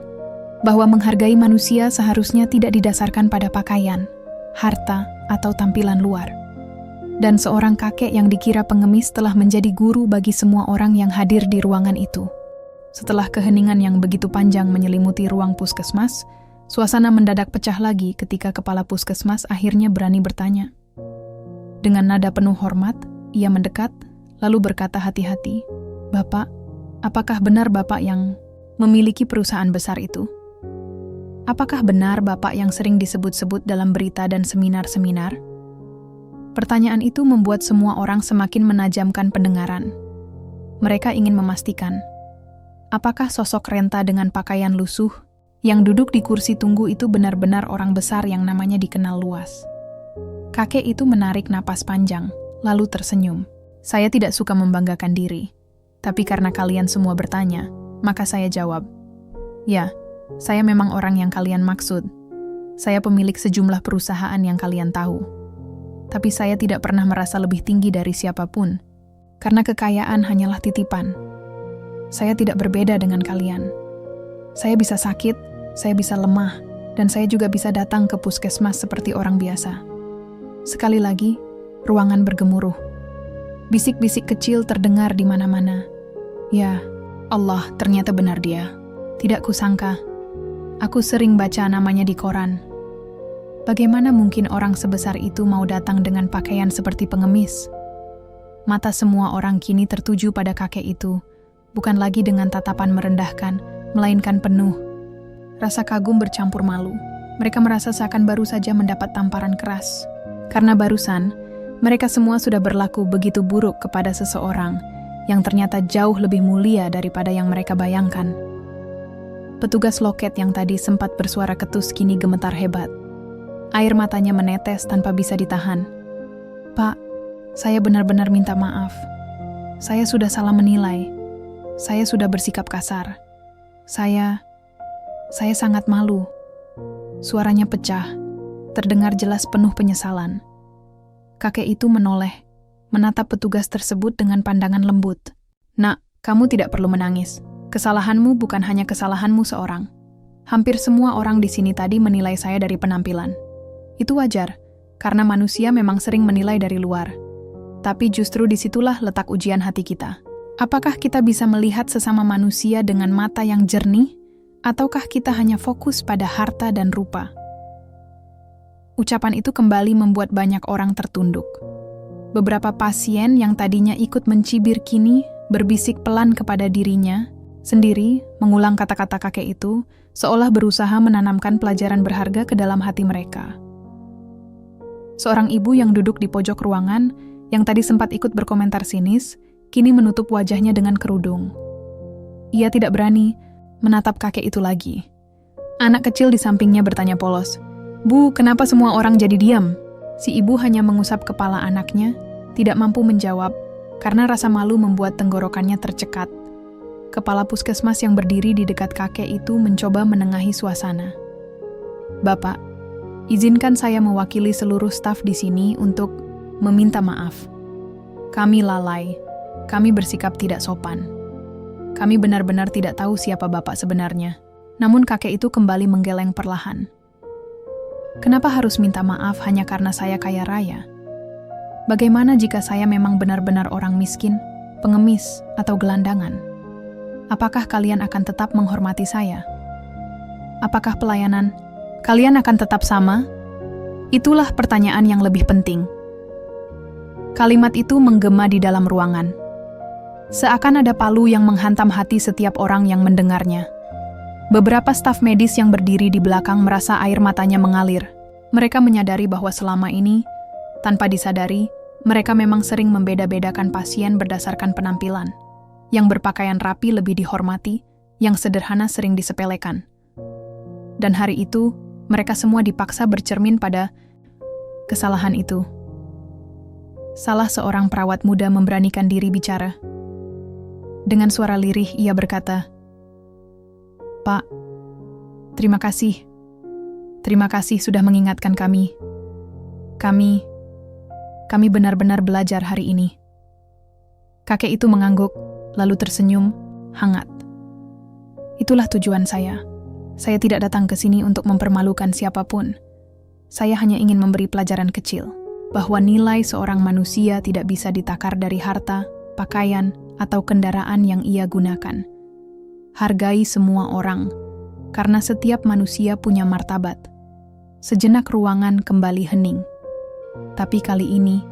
Bahwa menghargai manusia seharusnya tidak didasarkan pada pakaian, harta, atau tampilan luar. Dan seorang kakek yang dikira pengemis telah menjadi guru bagi semua orang yang hadir di ruangan itu. Setelah keheningan yang begitu panjang menyelimuti ruang puskesmas, suasana mendadak pecah lagi ketika kepala puskesmas akhirnya berani bertanya. Dengan nada penuh hormat, ia mendekat, lalu berkata hati-hati, "Bapak, apakah benar Bapak yang memiliki perusahaan besar itu? Apakah benar Bapak yang sering disebut-sebut dalam berita dan seminar-seminar?" Pertanyaan itu membuat semua orang semakin menajamkan pendengaran. Mereka ingin memastikan, apakah sosok renta dengan pakaian lusuh yang duduk di kursi tunggu itu benar-benar orang besar yang namanya dikenal luas. Kakek itu menarik napas panjang, lalu tersenyum. "Saya tidak suka membanggakan diri, tapi karena kalian semua bertanya, maka saya jawab, ya, saya memang orang yang kalian maksud. Saya pemilik sejumlah perusahaan yang kalian tahu. Tapi saya tidak pernah merasa lebih tinggi dari siapapun, karena kekayaan hanyalah titipan. Saya tidak berbeda dengan kalian. Saya bisa sakit, saya bisa lemah, dan saya juga bisa datang ke puskesmas seperti orang biasa." Sekali lagi, ruangan bergemuruh. Bisik-bisik kecil terdengar di mana-mana. "Ya, Allah, ternyata benar dia. Tidak kusangka. Aku sering baca namanya di koran. Bagaimana mungkin orang sebesar itu mau datang dengan pakaian seperti pengemis?" Mata semua orang kini tertuju pada kakek itu, bukan lagi dengan tatapan merendahkan, melainkan penuh rasa kagum bercampur malu. Mereka merasa seakan baru saja mendapat tamparan keras. Karena barusan, mereka semua sudah berlaku begitu buruk kepada seseorang yang ternyata jauh lebih mulia daripada yang mereka bayangkan. Petugas loket yang tadi sempat bersuara ketus kini gemetar hebat. Air matanya menetes tanpa bisa ditahan. "Pak, saya benar-benar minta maaf. Saya sudah salah menilai. Saya sudah bersikap kasar. Saya sangat malu." Suaranya pecah, terdengar jelas penuh penyesalan. Kakek itu menoleh, menatap petugas tersebut dengan pandangan lembut. "Nak, kamu tidak perlu menangis. Kesalahanmu bukan hanya kesalahanmu seorang. Hampir semua orang di sini tadi menilai saya dari penampilan. Itu wajar, karena manusia memang sering menilai dari luar. Tapi justru disitulah letak ujian hati kita. Apakah kita bisa melihat sesama manusia dengan mata yang jernih, ataukah kita hanya fokus pada harta dan rupa?" Ucapan itu kembali membuat banyak orang tertunduk. Beberapa pasien yang tadinya ikut mencibir kini berbisik pelan kepada dirinya sendiri, mengulang kata-kata kakek itu, seolah berusaha menanamkan pelajaran berharga ke dalam hati mereka. Seorang ibu yang duduk di pojok ruangan, yang tadi sempat ikut berkomentar sinis, kini menutup wajahnya dengan kerudung. Ia tidak berani menatap kakek itu lagi. Anak kecil di sampingnya bertanya polos, "Bu, kenapa semua orang jadi diam?" Si ibu hanya mengusap kepala anaknya, tidak mampu menjawab, karena rasa malu membuat tenggorokannya tercekat. Kepala puskesmas yang berdiri di dekat kakek itu mencoba menengahi suasana. "Bapak, izinkan saya mewakili seluruh staf di sini untuk meminta maaf. Kami lalai, kami bersikap tidak sopan. Kami benar-benar tidak tahu siapa Bapak sebenarnya." Namun kakek itu kembali menggeleng perlahan. "Kenapa harus minta maaf hanya karena saya kaya raya? Bagaimana jika saya memang benar-benar orang miskin, pengemis, atau gelandangan? Apakah kalian akan tetap menghormati saya? Apakah pelayanan kalian akan tetap sama? Itulah pertanyaan yang lebih penting." Kalimat itu menggema di dalam ruangan. Seakan ada palu yang menghantam hati setiap orang yang mendengarnya. Beberapa staf medis yang berdiri di belakang merasa air matanya mengalir. Mereka menyadari bahwa selama ini, tanpa disadari, mereka memang sering membeda-bedakan pasien berdasarkan penampilan. Yang berpakaian rapi lebih dihormati, yang sederhana sering disepelekan. Dan hari itu, mereka semua dipaksa bercermin pada kesalahan itu. Salah seorang perawat muda memberanikan diri bicara. Dengan suara lirih, ia berkata, "Pak, terima kasih. Terima kasih sudah mengingatkan kami. Kami benar-benar belajar hari ini." Kakek itu mengangguk, lalu tersenyum, hangat. "Itulah tujuan saya. Saya tidak datang ke sini untuk mempermalukan siapapun. Saya hanya ingin memberi pelajaran kecil, bahwa nilai seorang manusia tidak bisa ditakar dari harta, pakaian, atau kendaraan yang ia gunakan. Hargai semua orang, karena setiap manusia punya martabat." Sejenak ruangan kembali hening. Tapi kali ini,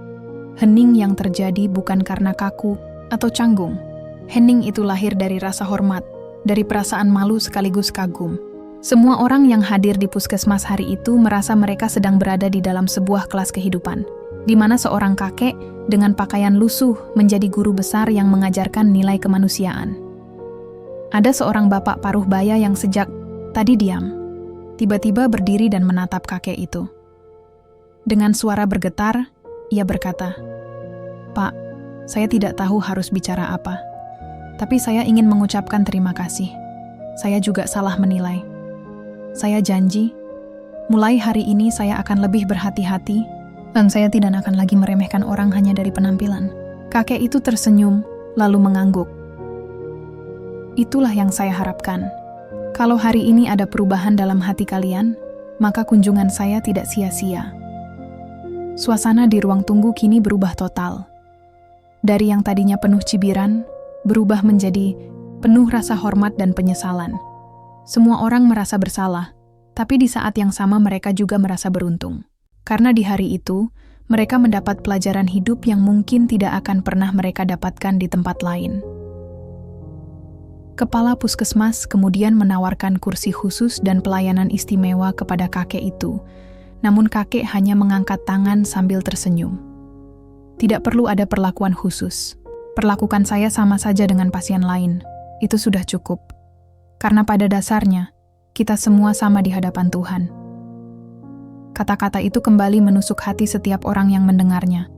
hening yang terjadi bukan karena kaku atau canggung. Hening itu lahir dari rasa hormat, dari perasaan malu sekaligus kagum. Semua orang yang hadir di puskesmas hari itu merasa mereka sedang berada di dalam sebuah kelas kehidupan, di mana seorang kakek dengan pakaian lusuh menjadi guru besar yang mengajarkan nilai kemanusiaan. Ada seorang bapak paruh baya yang sejak tadi diam, tiba-tiba berdiri dan menatap kakek itu. Dengan suara bergetar, ia berkata, "Pak, saya tidak tahu harus bicara apa, tapi saya ingin mengucapkan terima kasih. Saya juga salah menilai. Saya janji, mulai hari ini saya akan lebih berhati-hati, dan saya tidak akan lagi meremehkan orang hanya dari penampilan." Kakek itu tersenyum, lalu mengangguk. "Itulah yang saya harapkan. Kalau hari ini ada perubahan dalam hati kalian, maka kunjungan saya tidak sia-sia." Suasana di ruang tunggu kini berubah total. Dari yang tadinya penuh cibiran, berubah menjadi penuh rasa hormat dan penyesalan. Semua orang merasa bersalah, tapi di saat yang sama mereka juga merasa beruntung. Karena di hari itu, mereka mendapat pelajaran hidup yang mungkin tidak akan pernah mereka dapatkan di tempat lain. Kepala puskesmas kemudian menawarkan kursi khusus dan pelayanan istimewa kepada kakek itu, namun kakek hanya mengangkat tangan sambil tersenyum. "Tidak perlu ada perlakuan khusus. Perlakukan saya sama saja dengan pasien lain. Itu sudah cukup. Karena pada dasarnya, kita semua sama di hadapan Tuhan." Kata-kata itu kembali menusuk hati setiap orang yang mendengarnya.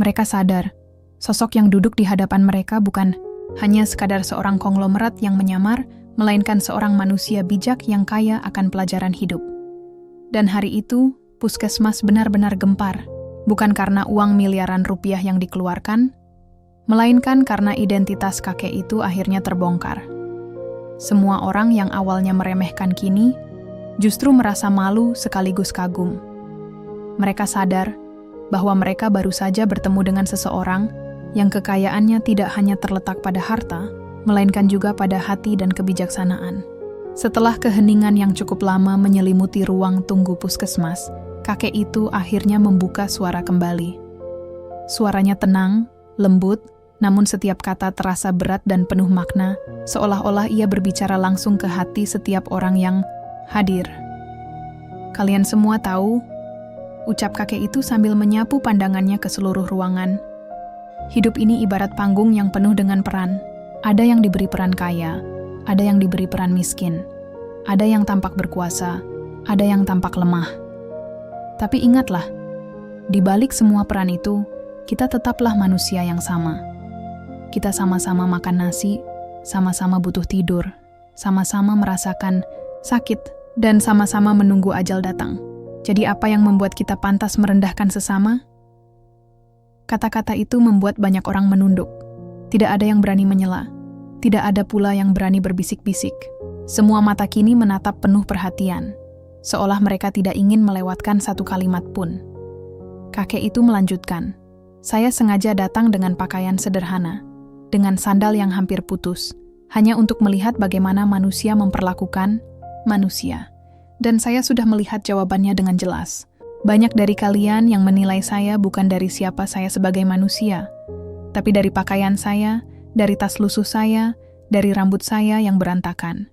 Mereka sadar, sosok yang duduk di hadapan mereka bukan hanya sekadar seorang konglomerat yang menyamar, melainkan seorang manusia bijak yang kaya akan pelajaran hidup. Dan hari itu, puskesmas benar-benar gempar, bukan karena uang miliaran rupiah yang dikeluarkan, melainkan karena identitas kakek itu akhirnya terbongkar. Semua orang yang awalnya meremehkan kini, justru merasa malu sekaligus kagum. Mereka sadar bahwa mereka baru saja bertemu dengan seseorang yang kekayaannya tidak hanya terletak pada harta, melainkan juga pada hati dan kebijaksanaan. Setelah keheningan yang cukup lama menyelimuti ruang tunggu puskesmas, kakek itu akhirnya membuka suara kembali. Suaranya tenang, lembut, namun setiap kata terasa berat dan penuh makna, seolah-olah ia berbicara langsung ke hati setiap orang yang hadir. "Kalian semua tahu," ucap kakek itu sambil menyapu pandangannya ke seluruh ruangan. "Hidup ini ibarat panggung yang penuh dengan peran. Ada yang diberi peran kaya, ada yang diberi peran miskin. Ada yang tampak berkuasa, ada yang tampak lemah. Tapi ingatlah, di balik semua peran itu, kita tetaplah manusia yang sama. Kita sama-sama makan nasi, sama-sama butuh tidur, sama-sama merasakan sakit, dan sama-sama menunggu ajal datang. Jadi apa yang membuat kita pantas merendahkan sesama? Kata-kata itu membuat banyak orang menunduk. Tidak ada yang berani menyela. Tidak ada pula yang berani berbisik-bisik. Semua mata kini menatap penuh perhatian, seolah mereka tidak ingin melewatkan satu kalimat pun. Kakek itu melanjutkan, "Saya sengaja datang dengan pakaian sederhana, dengan sandal yang hampir putus, hanya untuk melihat bagaimana manusia memperlakukan manusia. Dan saya sudah melihat jawabannya dengan jelas. Banyak dari kalian yang menilai saya bukan dari siapa saya sebagai manusia, tapi dari pakaian saya, dari tas lusuh saya, dari rambut saya yang berantakan."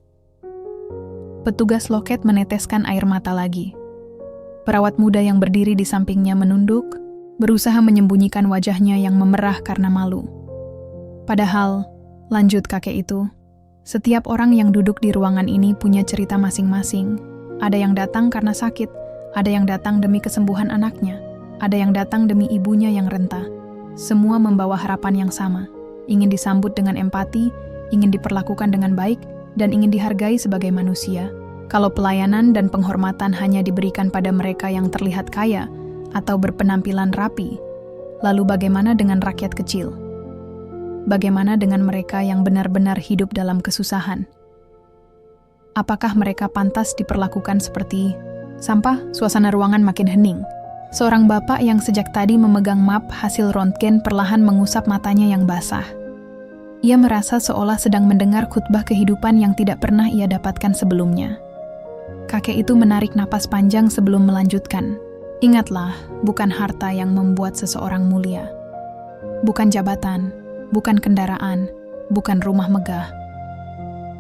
Petugas loket meneteskan air mata lagi. Perawat muda yang berdiri di sampingnya menunduk, berusaha menyembunyikan wajahnya yang memerah karena malu. Padahal, lanjut kakek itu, setiap orang yang duduk di ruangan ini punya cerita masing-masing. Ada yang datang karena sakit, ada yang datang demi kesembuhan anaknya, ada yang datang demi ibunya yang renta. Semua membawa harapan yang sama, ingin disambut dengan empati, ingin diperlakukan dengan baik, dan ingin dihargai sebagai manusia. Kalau pelayanan dan penghormatan hanya diberikan pada mereka yang terlihat kaya atau berpenampilan rapi, lalu bagaimana dengan rakyat kecil? Bagaimana dengan mereka yang benar-benar hidup dalam kesusahan? Apakah mereka pantas diperlakukan seperti sampah? Suasana ruangan makin hening. Seorang bapak yang sejak tadi memegang map hasil röntgen perlahan mengusap matanya yang basah. Ia merasa seolah sedang mendengar khutbah kehidupan yang tidak pernah ia dapatkan sebelumnya. Kakek itu menarik napas panjang sebelum melanjutkan. Ingatlah, bukan harta yang membuat seseorang mulia. Bukan jabatan, bukan kendaraan, bukan rumah megah.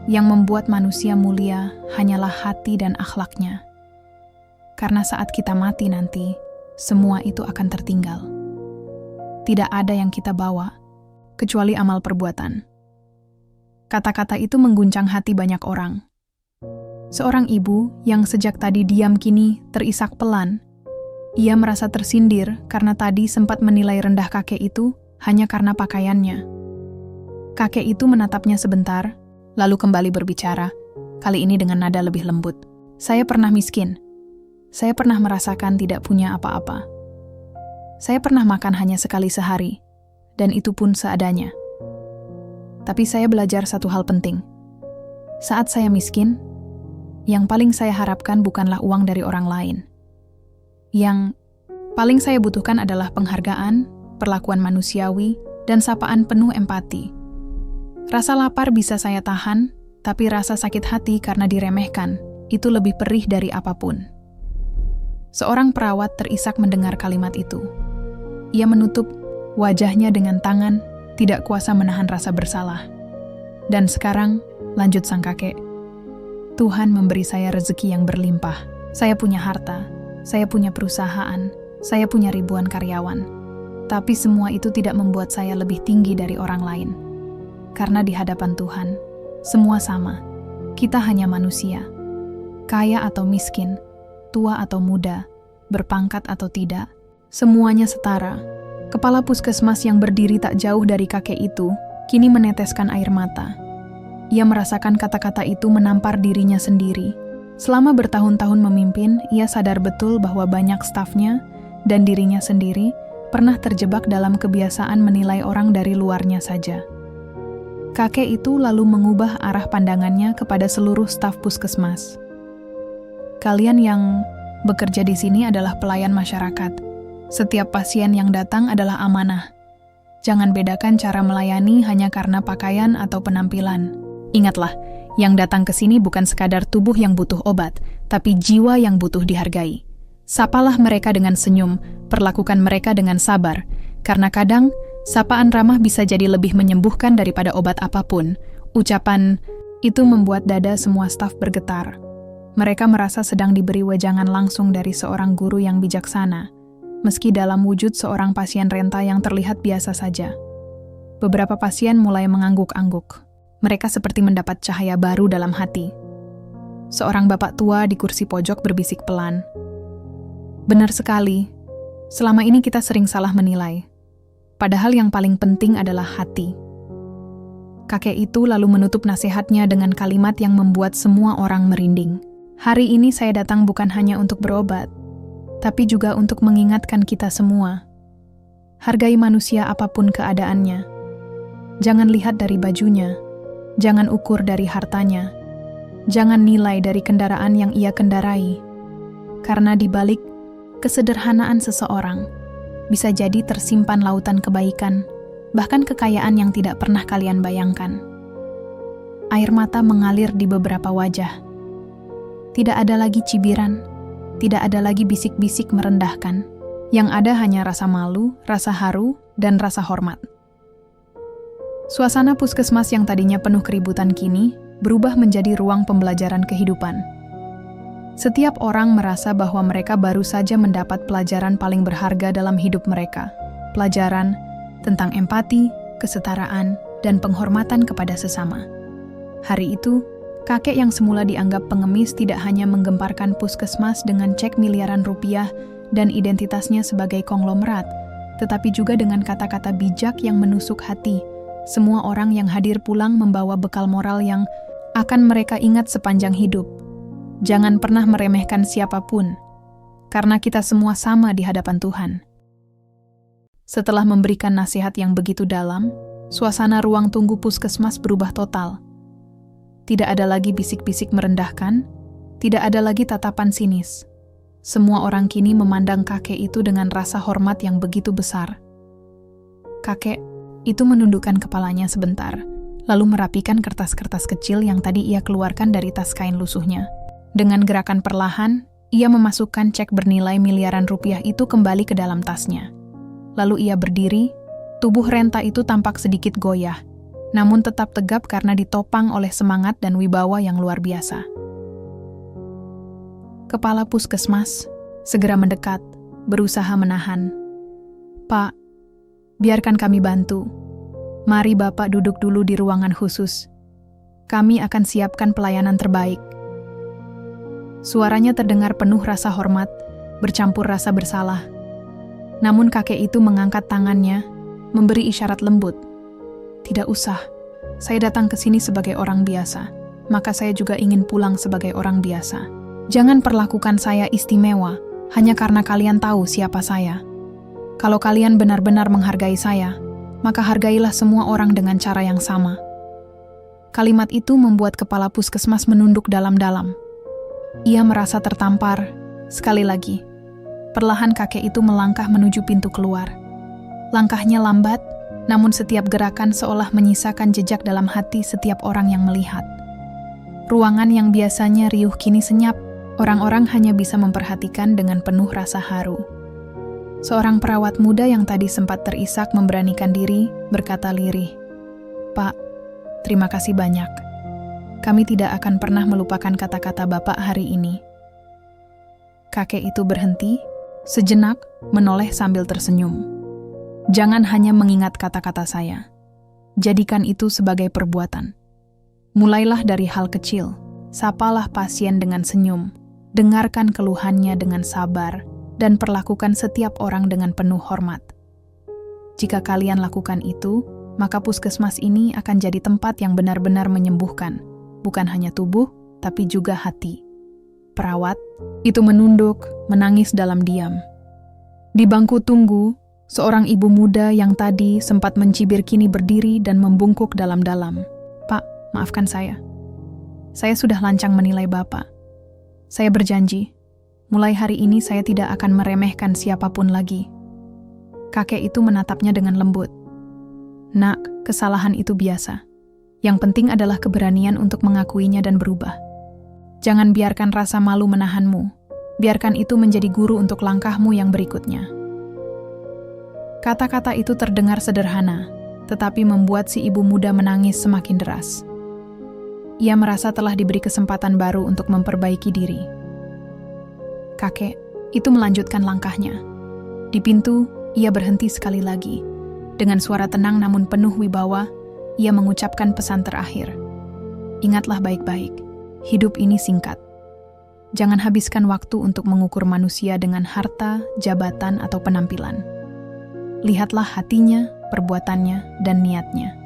Yang membuat manusia mulia hanyalah hati dan akhlaknya. Karena saat kita mati nanti, semua itu akan tertinggal. Tidak ada yang kita bawa, kecuali amal perbuatan. Kata-kata itu mengguncang hati banyak orang. Seorang ibu yang sejak tadi diam kini terisak pelan. Ia merasa tersindir karena tadi sempat menilai rendah kakek itu hanya karena pakaiannya. Kakek itu menatapnya sebentar, lalu kembali berbicara, kali ini dengan nada lebih lembut. "Saya pernah miskin. Saya pernah merasakan tidak punya apa-apa. Saya pernah makan hanya sekali sehari, dan itu pun seadanya. Tapi saya belajar satu hal penting. Saat saya miskin, yang paling saya harapkan bukanlah uang dari orang lain. Yang paling saya butuhkan adalah penghargaan, perlakuan manusiawi, dan sapaan penuh empati. Rasa lapar bisa saya tahan, tapi rasa sakit hati karena diremehkan, itu lebih perih dari apapun." Seorang perawat terisak mendengar kalimat itu. Ia menutup wajahnya dengan tangan, tidak kuasa menahan rasa bersalah. "Dan sekarang," lanjut sang kakek, "Tuhan memberi saya rezeki yang berlimpah. Saya punya harta, saya punya perusahaan, saya punya ribuan karyawan. Tapi semua itu tidak membuat saya lebih tinggi dari orang lain. Karena di hadapan Tuhan, semua sama. Kita hanya manusia. Kaya atau miskin, tua atau muda, berpangkat atau tidak, semuanya setara." Kepala puskesmas yang berdiri tak jauh dari kakek itu, kini meneteskan air mata. Ia merasakan kata-kata itu menampar dirinya sendiri. Selama bertahun-tahun memimpin, ia sadar betul bahwa banyak stafnya dan dirinya sendiri pernah terjebak dalam kebiasaan menilai orang dari luarnya saja. Kakek itu lalu mengubah arah pandangannya kepada seluruh staf puskesmas. "Kalian yang bekerja di sini adalah pelayan masyarakat. Setiap pasien yang datang adalah amanah. Jangan bedakan cara melayani hanya karena pakaian atau penampilan. Ingatlah, yang datang ke sini bukan sekadar tubuh yang butuh obat, tapi jiwa yang butuh dihargai. Sapalah mereka dengan senyum, perlakukan mereka dengan sabar, karena kadang sapaan ramah bisa jadi lebih menyembuhkan daripada obat apapun." Ucapan itu membuat dada semua staf bergetar. Mereka merasa sedang diberi wejangan langsung dari seorang guru yang bijaksana, meski dalam wujud seorang pasien renta yang terlihat biasa saja. Beberapa pasien mulai mengangguk-angguk. Mereka seperti mendapat cahaya baru dalam hati. Seorang bapak tua di kursi pojok berbisik pelan. Benar sekali, selama ini kita sering salah menilai. Padahal yang paling penting adalah hati. Kakek itu lalu menutup nasihatnya dengan kalimat yang membuat semua orang merinding. Hari ini saya datang bukan hanya untuk berobat, tapi juga untuk mengingatkan kita semua. Hargai manusia apapun keadaannya. Jangan lihat dari bajunya, jangan ukur dari hartanya, jangan nilai dari kendaraan yang ia kendarai. Karena di balik kesederhanaan seseorang, bisa jadi tersimpan lautan kebaikan, bahkan kekayaan yang tidak pernah kalian bayangkan. Air mata mengalir di beberapa wajah. Tidak ada lagi cibiran, tidak ada lagi bisik-bisik merendahkan. Yang ada hanya rasa malu, rasa haru, dan rasa hormat. Suasana puskesmas yang tadinya penuh keributan kini berubah menjadi ruang pembelajaran kehidupan. Setiap orang merasa bahwa mereka baru saja mendapat pelajaran paling berharga dalam hidup mereka. Pelajaran tentang empati, kesetaraan, dan penghormatan kepada sesama. Hari itu, kakek yang semula dianggap pengemis tidak hanya menggemparkan puskesmas dengan cek miliaran rupiah dan identitasnya sebagai konglomerat, tetapi juga dengan kata-kata bijak yang menusuk hati. Semua orang yang hadir pulang membawa bekal moral yang akan mereka ingat sepanjang hidup. Jangan pernah meremehkan siapapun, karena kita semua sama di hadapan Tuhan. Setelah memberikan nasihat yang begitu dalam, suasana ruang tunggu puskesmas berubah total. Tidak ada lagi bisik-bisik merendahkan, tidak ada lagi tatapan sinis. Semua orang kini memandang kakek itu dengan rasa hormat yang begitu besar. Kakek itu menundukkan kepalanya sebentar, lalu merapikan kertas-kertas kecil yang tadi ia keluarkan dari tas kain lusuhnya. Dengan gerakan perlahan, ia memasukkan cek bernilai miliaran rupiah itu kembali ke dalam tasnya. Lalu ia berdiri, tubuh renta itu tampak sedikit goyah, namun tetap tegap karena ditopang oleh semangat dan wibawa yang luar biasa. Kepala puskesmas segera mendekat, berusaha menahan. "Pak, biarkan kami bantu. Mari Bapak duduk dulu di ruangan khusus. Kami akan siapkan pelayanan terbaik." Suaranya terdengar penuh rasa hormat, bercampur rasa bersalah. Namun kakek itu mengangkat tangannya, memberi isyarat lembut. "Tidak usah, saya datang ke sini sebagai orang biasa, maka saya juga ingin pulang sebagai orang biasa. Jangan perlakukan saya istimewa, hanya karena kalian tahu siapa saya. Kalau kalian benar-benar menghargai saya, maka hargailah semua orang dengan cara yang sama." Kalimat itu membuat kepala puskesmas menunduk dalam-dalam. Ia merasa tertampar. Sekali lagi, perlahan kakek itu melangkah menuju pintu keluar. Langkahnya lambat, namun setiap gerakan seolah menyisakan jejak dalam hati setiap orang yang melihat. Ruangan yang biasanya riuh kini senyap. Orang-orang hanya bisa memperhatikan dengan penuh rasa haru. Seorang perawat muda yang tadi sempat terisak memberanikan diri, berkata lirih, "Pak, terima kasih banyak. Kami tidak akan pernah melupakan kata-kata Bapak hari ini." Kakek itu berhenti, sejenak menoleh sambil tersenyum. "Jangan hanya mengingat kata-kata saya. Jadikan itu sebagai perbuatan. Mulailah dari hal kecil. Sapalah pasien dengan senyum. Dengarkan keluhannya dengan sabar, dan perlakukan setiap orang dengan penuh hormat. Jika kalian lakukan itu, maka puskesmas ini akan jadi tempat yang benar-benar menyembuhkan, bukan hanya tubuh, tapi juga hati." Perawat itu menunduk, menangis dalam diam. Di bangku tunggu, seorang ibu muda yang tadi sempat mencibir kini berdiri dan membungkuk dalam-dalam. "Pak, maafkan saya. Saya sudah lancang menilai Bapak. Saya berjanji, mulai hari ini saya tidak akan meremehkan siapapun lagi." Kakek itu menatapnya dengan lembut. "Nak, kesalahan itu biasa. Yang penting adalah keberanian untuk mengakuinya dan berubah. Jangan biarkan rasa malu menahanmu. Biarkan itu menjadi guru untuk langkahmu yang berikutnya." Kata-kata itu terdengar sederhana, tetapi membuat si ibu muda menangis semakin deras. Ia merasa telah diberi kesempatan baru untuk memperbaiki diri. Kakek itu melanjutkan langkahnya. Di pintu, ia berhenti sekali lagi. Dengan suara tenang namun penuh wibawa, ia mengucapkan pesan terakhir. "Ingatlah baik-baik, hidup ini singkat. Jangan habiskan waktu untuk mengukur manusia dengan harta, jabatan, atau penampilan. Lihatlah hatinya, perbuatannya, dan niatnya.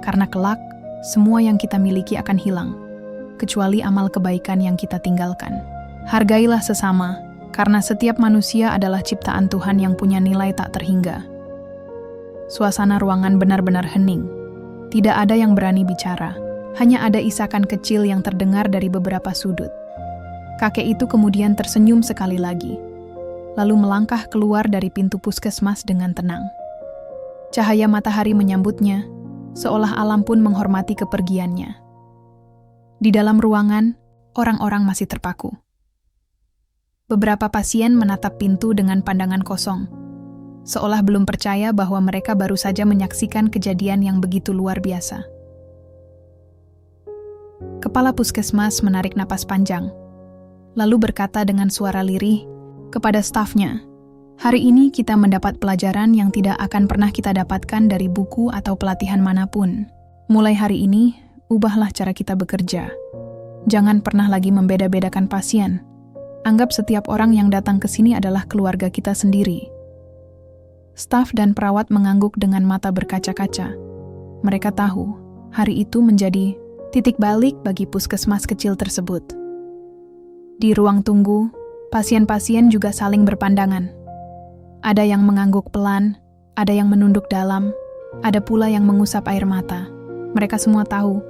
Karena kelak, semua yang kita miliki akan hilang, kecuali amal kebaikan yang kita tinggalkan. Hargailah sesama, karena setiap manusia adalah ciptaan Tuhan yang punya nilai tak terhingga. Suasana ruangan benar-benar hening. Tidak ada yang berani bicara, hanya ada isakan kecil yang terdengar dari beberapa sudut. Kakek itu kemudian tersenyum sekali lagi, lalu melangkah keluar dari pintu puskesmas dengan tenang. Cahaya matahari menyambutnya, seolah alam pun menghormati kepergiannya. Di dalam ruangan, orang-orang masih terpaku. Beberapa pasien menatap pintu dengan pandangan kosong, seolah belum percaya bahwa mereka baru saja menyaksikan kejadian yang begitu luar biasa. Kepala puskesmas menarik napas panjang, lalu berkata dengan suara lirih kepada stafnya, "Hari ini kita mendapat pelajaran yang tidak akan pernah kita dapatkan dari buku atau pelatihan manapun. Mulai hari ini, ubahlah cara kita bekerja. Jangan pernah lagi membeda-bedakan pasien. Anggap setiap orang yang datang ke sini adalah keluarga kita sendiri." Staf dan perawat mengangguk dengan mata berkaca-kaca. Mereka tahu, hari itu menjadi titik balik bagi puskesmas kecil tersebut. Di ruang tunggu, pasien-pasien juga saling berpandangan. Ada yang mengangguk pelan, ada yang menunduk dalam, ada pula yang mengusap air mata. Mereka semua tahu,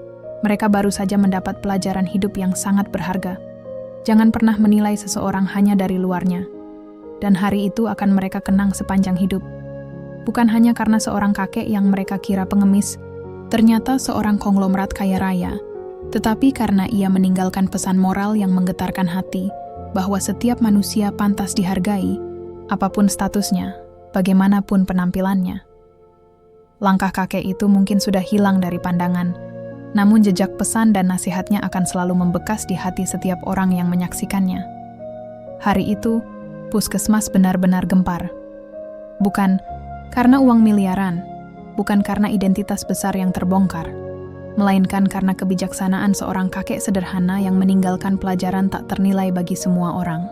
mereka baru saja mendapat pelajaran hidup yang sangat berharga. Jangan pernah menilai seseorang hanya dari luarnya. Dan hari itu akan mereka kenang sepanjang hidup. Bukan hanya karena seorang kakek yang mereka kira pengemis, ternyata seorang konglomerat kaya raya, tetapi karena ia meninggalkan pesan moral yang menggetarkan hati, bahwa setiap manusia pantas dihargai, apapun statusnya, bagaimanapun penampilannya. Langkah kakek itu mungkin sudah hilang dari pandangan, namun jejak pesan dan nasihatnya akan selalu membekas di hati setiap orang yang menyaksikannya. Hari itu, puskesmas benar-benar gempar. Bukan karena uang miliaran, bukan karena identitas besar yang terbongkar, melainkan karena kebijaksanaan seorang kakek sederhana yang meninggalkan pelajaran tak ternilai bagi semua orang.